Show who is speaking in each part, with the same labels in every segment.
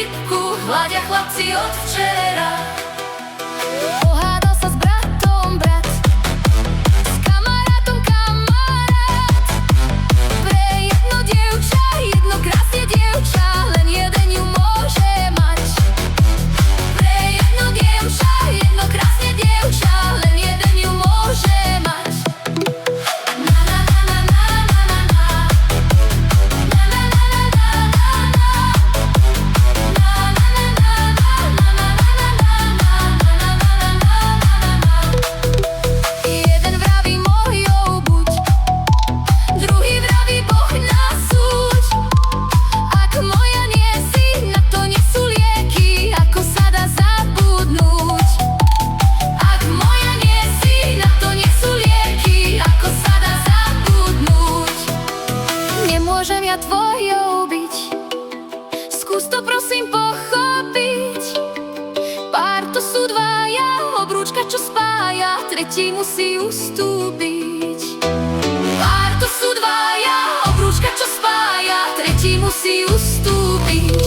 Speaker 1: lípku hľadia chlapci od včera.
Speaker 2: Pohádal sa s bratom brat, s kamarátom kamarát. Pre jedno dievča, jedno krásne dievča, len jeden ju môže mať. Pre jedno dievča, jedno krásne dievča, len jeden ju môže mať. Na na na na na na na na. Na na na na na na na. Na na na na na na na na. Jeden vraví mojou buď, druhý vraví Boh nás súď. Ak moja nie si, na to nie sú lieky, ako sa dá zabudnúť. Ak moja nie si, na to nie sú lieky, ako sa dá zabudnúť. Nemôžem ja tvojou byť, skús to prosím pochopiť. Pár to sú dvaja, obrúčka čo spája, tretí musí ustúpiť. Pár to sú dvaja, obrúčka čo spája, tretí musí ustúpiť.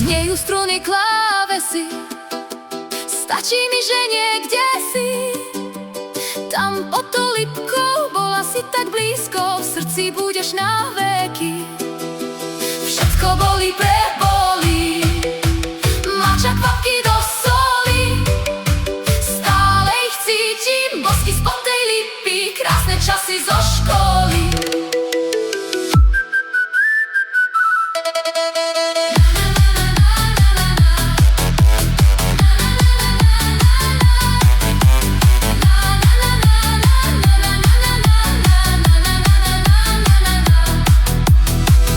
Speaker 2: Znejú struny klávesy, stačí mi, že niekde si. Tam pod tou lípkou bola si tak blízko, v srdci budeš na veky. Všetko bolí, prebolí, mača kvapky do soli. Stále ich cítim, bosky spod tej lípy, krásne časy zo školy.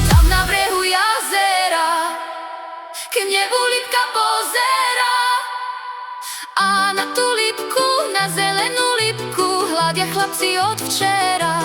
Speaker 2: Tam na brehu jazera k nebu lípka pozerá. A na tú lípku, na zelenú lípku hľadia chlapci od včera.